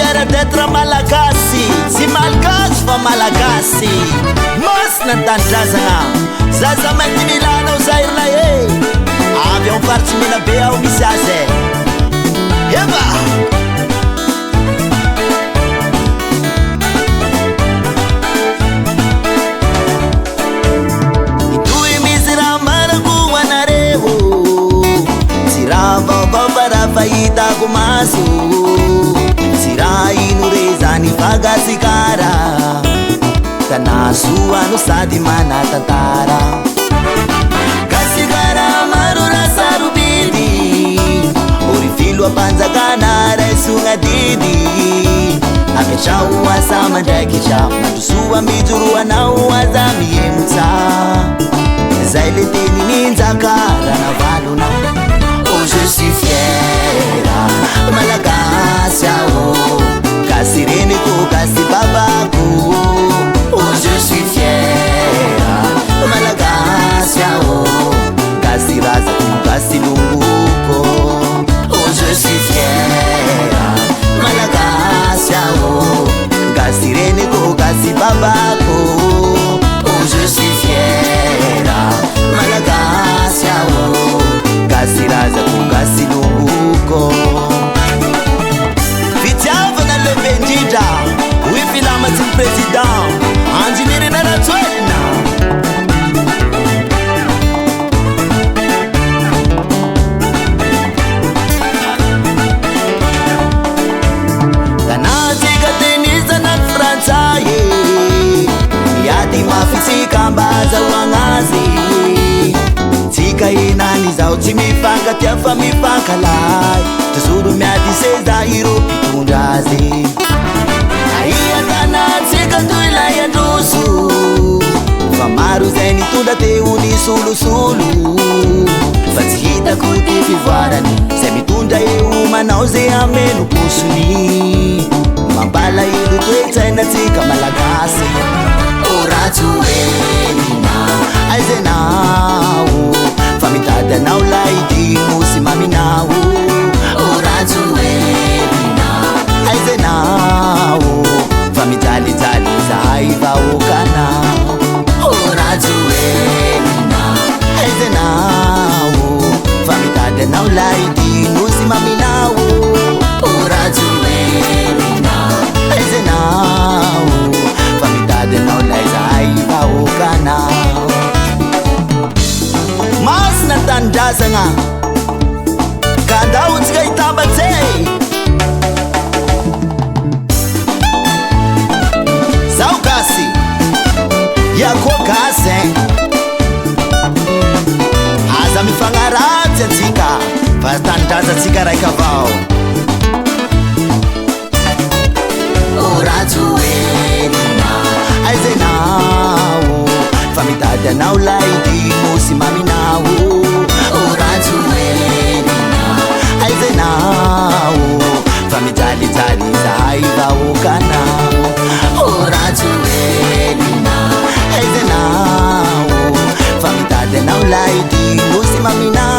manière d'être malagasy. Sy malgasy fa malagasy. Masina tandrazana zaza mainty milanao zairla e. Avy ao faritsy mena be ao misy azy eva. Itoy misy raha marako anareo, tsy raha vaovao fa raha fahitako maso. Tsy raha ino re zany fagasikara, tanasoa no sady manatantara. Gasikara maro raha sarobidy, ory filo ampanjakana raisogna didy. Apetrao asa mandraikitra, mandrosoa mijoroanao aza mihemotsa. Zay le teny ninjaka raha navalona. Oh je suis fiera malagasy aho, gasy reniko gasy babako. Oh je suis fiera malagasy aho, gasy razako gasy longoko. Oh je suis fiera malagasy aho, gasy reniko gasy babako. Oh je suis fiera malagasy aho, gasy razako gasy longoko. Fitiavana lehibe indrindra hoy filamatsy ny président Anjinirina Rajoelina. Tanatsika tenizana ny frantsay, miady mafitsika mba azahoagna azy. Tsika enany zao tsy mifankatia fa mifankalay, tozoro miady seza ireo mpitondra azy. Aia tanatsika toy lay androso, fa maro zay nitondra teo ny solosolo. Fa tsy hitako ty fivoarany zay mitondra eo manao zay ameno posony. Mambala ilo toetsainatsika malagasy. O Rajoelina aizenao, fa mitady anao lay dimo sy maminao. O Rajoelina aizenao, fa mijalijaly zahay vahoakanao. O Rajoelina aizenao, fa mitady anao lay dimo sy maminao. O Rajoelina aizenao, fa mitady anao lay zahay vahoakanao. Masina tandrazana ka andao tsika hitambatsy. Zao gasy iako gasy, aza mifagnaratsy atsika fa tanindrazantsika raiky avao. O Rajoelina aizenao, fa mitady anao lay dimo sy maminao. O Rajoelina aizenao, fa mijalijaly zahay vahoakanao. O Rajoelina aizenao, fa mitady anao lay dimo sy maminao.